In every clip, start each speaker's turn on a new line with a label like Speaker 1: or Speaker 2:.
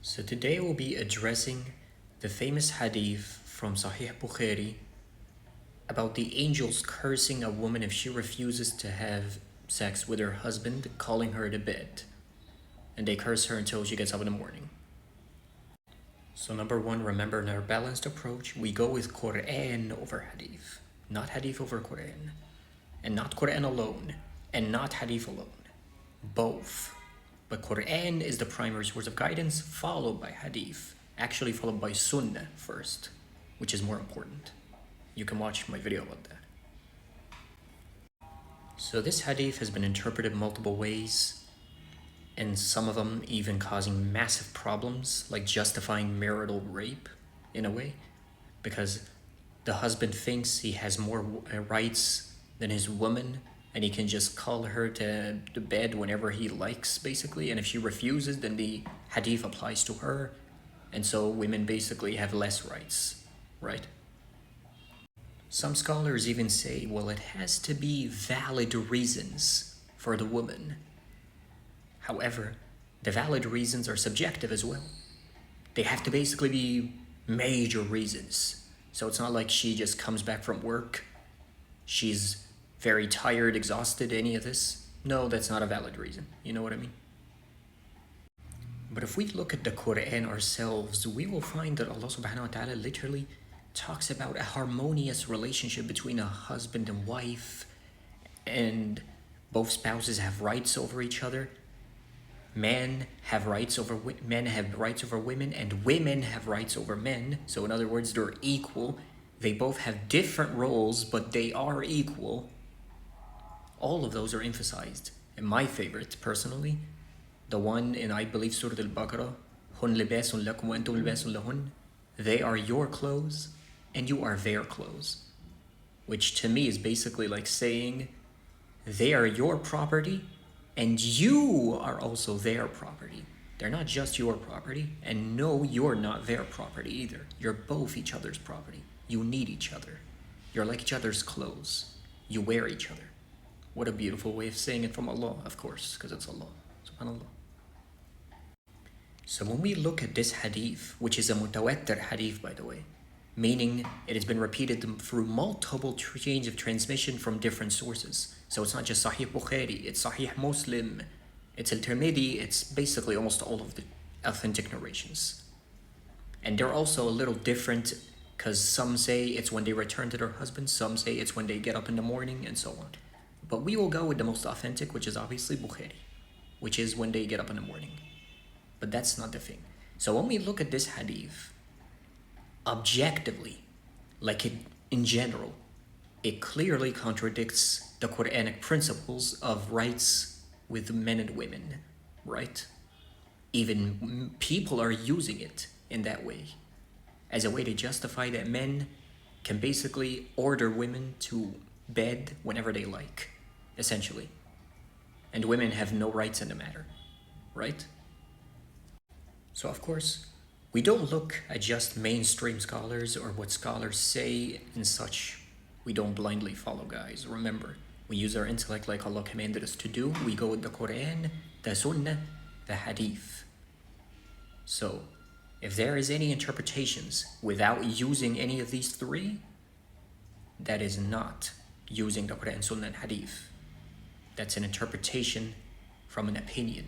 Speaker 1: So today we'll be addressing the famous hadith from Sahih Bukhari about the angels cursing a woman if she refuses to have sex with her husband, calling her to bed. And they curse her until she gets up in the morning. So number one, remember in our balanced approach, we go with Quran over hadith, not hadith over Quran, and not Quran alone, and not hadith alone. Both. But Quran is the primary source of guidance, followed by hadith, actually followed by sunnah first, which is more important. You can watch my video about that. So this hadith has been interpreted multiple ways, and some of them even causing massive problems, like justifying marital rape in a way, because the husband thinks he has more rights than his woman, and he can just call her to the bed whenever he likes, basically. And if she refuses, then the hadith applies to her. And so women basically have less rights, right? Some scholars even say, well, it has to be valid reasons for the woman. However, the valid reasons are subjective as well. They have to basically be major reasons. So it's not like she just comes back from work, she's very tired, exhausted, any of this. No, that's not a valid reason. You know what I mean? But if we look at the Quran ourselves, we will find that Allah subhanahu wa ta'ala literally talks about a harmonious relationship between a husband and wife, and both spouses have rights over each other. Men have rights over women, and women have rights over men. So in other words, they're equal. They both have different roles, but they are equal. All of those are emphasized. And my favorite, personally, the one in, I believe, Surah Al-Baqarah, هُنْ لِبَاسٌ لَكُمْ وَأَنْتُمْ لِبَاسٌ لَهُنْ. They are your clothes, and you are their clothes. Which to me is basically like saying, they are your property, and you are also their property. They're not just your property, and no, you're not their property either. You're both each other's property. You need each other. You're like each other's clothes. You wear each other. What a beautiful way of saying it from Allah, of course, because it's Allah, subhanAllah. So when we look at this hadith, which is a mutawattir hadith, by the way, meaning it has been repeated through multiple chains of transmission from different sources. So it's not just Sahih Bukhari, it's Sahih Muslim, it's Al-Tirmidhi, it's basically almost all of the authentic narrations. And they're also a little different, because some say it's when they return to their husband, some say it's when they get up in the morning, and so on. But we will go with the most authentic, which is obviously Bukhari, which is when they get up in the morning. But that's not the thing. So when we look at this hadith, objectively, like in general, it clearly contradicts the Quranic principles of rights with men and women, right? Even people are using it in that way, as a way to justify that men can basically order women to bed whenever they like, essentially. And women have no rights in the matter, right? So of course, we don't look at just mainstream scholars or what scholars say and such. We don't blindly follow, guys. Remember, we use our intellect like Allah commanded us to do. We go with the Quran, the Sunnah, the Hadith. So, if there is any interpretations without using any of these three, that is not using the Quran, Sunnah, and Hadith. That's an interpretation from an opinion.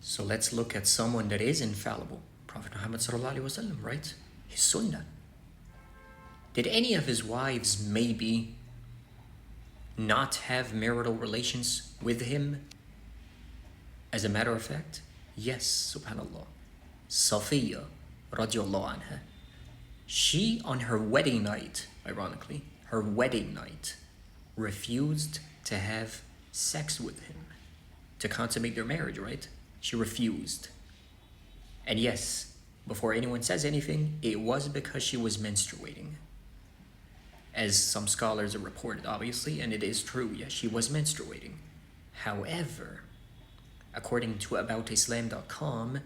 Speaker 1: So let's look at someone that is infallible. Prophet Muhammad sallallahu alaihi wasallam, right? His Sunnah. Did any of his wives maybe not have marital relations with him? As a matter of fact, yes, subhanallah. Safiya radiallahu anha. She, on her wedding night, ironically, her wedding night, refused to have sex with him, to consummate their marriage, right? She refused. And yes, before anyone says anything, it was because she was menstruating. As some scholars have reported, obviously, and it is true, yes, she was menstruating. However, according to aboutislam.com,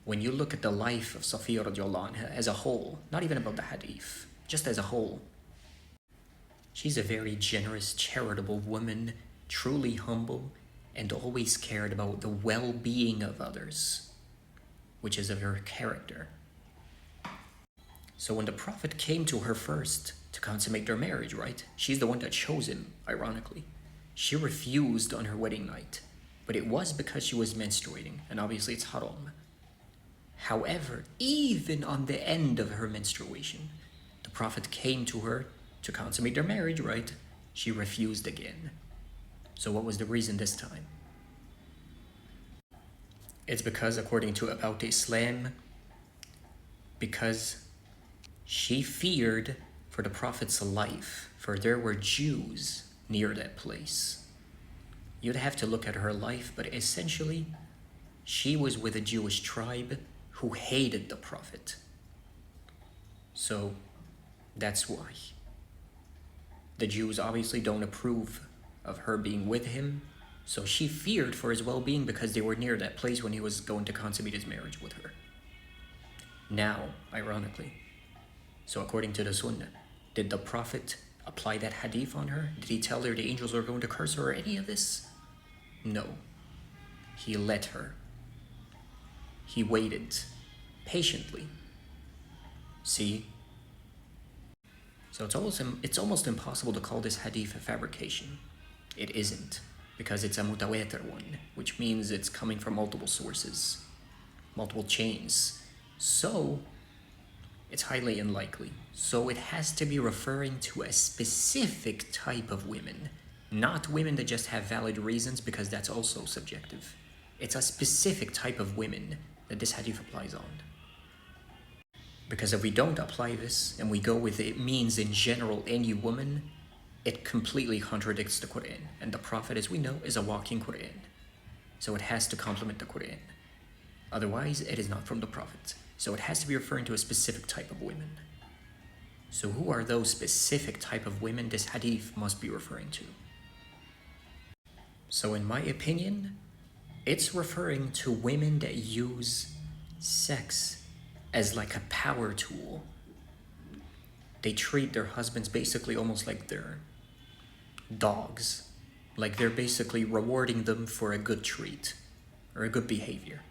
Speaker 1: when you look at the life of Safiya radiallahu anha as a whole, not even about the hadith, just as a whole, she's a very generous, charitable woman, truly humble, and always cared about the well-being of others. which is of her character. So when the Prophet came to her first to consummate their marriage, right? She's the one that chose him, ironically. She refused on her wedding night, but it was because she was menstruating, and obviously it's haram. However, even on the end of her menstruation, the Prophet came to her to consummate their marriage, right? She refused again. So what was the reason this time? It's because, according to About Islam, because she feared for the Prophet's life, for there were Jews near that place. You'd have to look at her life, but essentially, she was with a Jewish tribe who hated the Prophet. So that's why. The Jews obviously don't approve of her being with him, so she feared for his well-being because they were near that place when he was going to consummate his marriage with her. Now, ironically, so according to the Sunnah, did the Prophet apply that hadith on her? Did he tell her the angels are going to curse her or any of this? No. He let her. He waited patiently. See? So it's almost impossible to call this hadith a fabrication. It isn't, because it's a mutawatir one, which means it's coming from multiple sources, multiple chains. So it's highly unlikely. So it has to be referring to a specific type of women, not women that just have valid reasons, because that's also subjective. It's a specific type of women that this hadith applies on. Because if we don't apply this and we go with it means in general any woman, it completely contradicts the Quran. And the Prophet, as we know, is a walking Quran. So it has to complement the Quran. Otherwise, it is not from the Prophet. So it has to be referring to a specific type of women. So who are those specific type of women this hadith must be referring to? So in my opinion, it's referring to women that use sex as like a power tool. They treat their husbands basically almost like they're dogs. Like they're basically rewarding them for a good treat or a good behavior.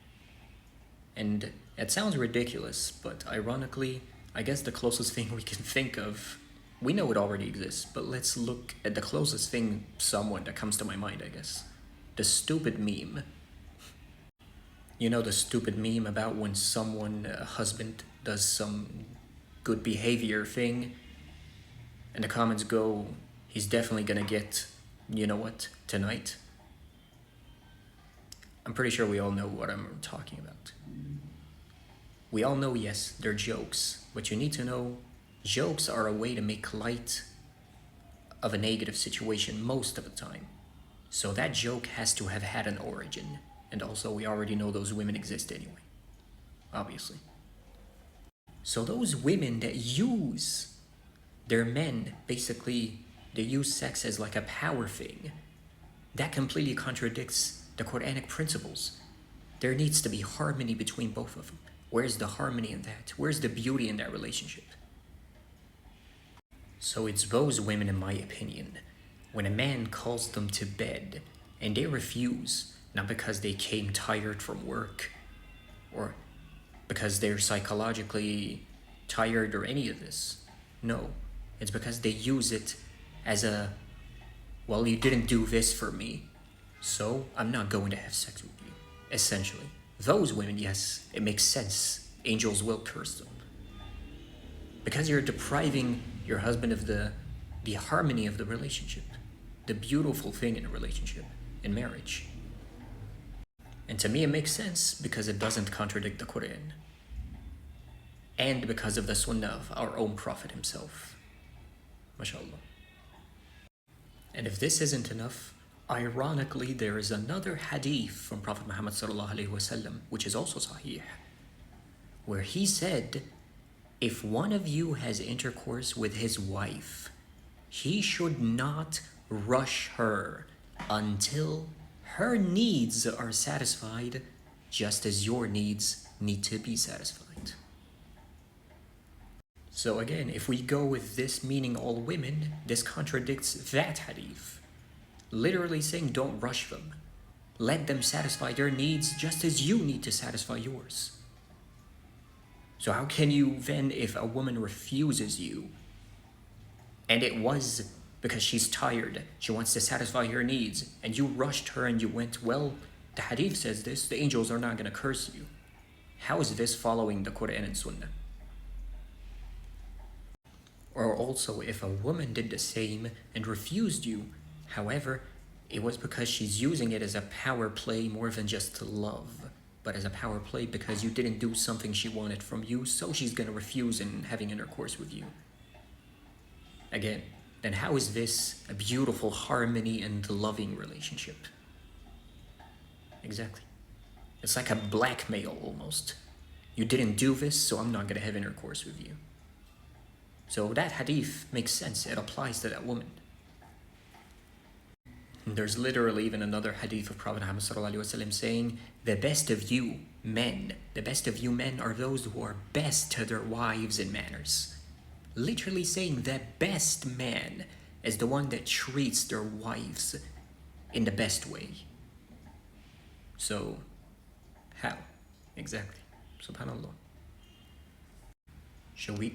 Speaker 1: And it sounds ridiculous, but ironically, I guess the closest thing we can think of, we know it already exists, but let's look at the closest thing somewhat that comes to my mind, I guess. The stupid meme. You know the stupid meme about when a husband does some good behavior thing, and the comments go, he's definitely gonna get, you know what, tonight? I'm pretty sure we all know what I'm talking about. We all know, yes, they're jokes, but you need to know, jokes are a way to make light of a negative situation most of the time. So that joke has to have had an origin. And also, we already know those women exist anyway, obviously. So those women that use their men, basically, they use sex as like a power thing, that completely contradicts the Quranic principles. There needs to be harmony between both of them. Where's the harmony in that? Where's the beauty in that relationship? So it's those women, in my opinion, when a man calls them to bed and they refuse, not because they came tired from work or because they're psychologically tired or any of this. No, it's because they use it as a, well, you didn't do this for me, so I'm not going to have sex with you, essentially. Those women, yes, it makes sense. Angels will curse them. Because you're depriving your husband of the harmony of the relationship, the beautiful thing in a relationship, in marriage. And to me, it makes sense because it doesn't contradict the Quran. And because of the Sunnah of our own Prophet himself. MashaAllah. And if this isn't enough, ironically, there is another hadith from Prophet Muhammad ﷺ, which is also sahih, where he said, if one of you has intercourse with his wife, he should not rush her until her needs are satisfied, just as your needs need to be satisfied. So again, if we go with this meaning all women, this contradicts that hadith. Literally saying don't rush them. Let them satisfy their needs just as you need to satisfy yours. So how can you then, if a woman refuses you, and it was because she's tired, she wants to satisfy her needs, and you rushed her and you went, well, the hadith says this, the angels are not going to curse you. How is this following the Quran and Sunnah? Or also, if a woman did the same and refused you, however, it was because she's using it as a power play more than just love, but as a power play because you didn't do something she wanted from you, so she's going to refuse in having intercourse with you. Again, then how is this a beautiful harmony and loving relationship? Exactly. It's like a blackmail almost. You didn't do this, so I'm not going to have intercourse with you. So that hadith makes sense. It applies to that woman. And there's literally even another hadith of Prophet Muhammad ﷺ saying, the best of you men are those who are best to their wives in manners. Literally saying the best man is the one that treats their wives in the best way. So, how? Exactly. Subhanallah.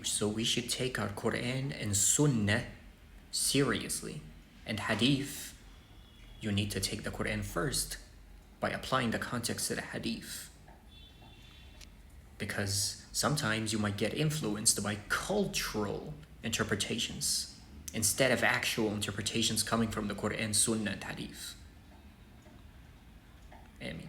Speaker 1: So we should take our Quran and Sunnah seriously. And Hadith, you need to take the Quran first by applying the context to the Hadith. Because sometimes you might get influenced by cultural interpretations instead of actual interpretations coming from the Quran, Sunnah, and Hadith. Ameen.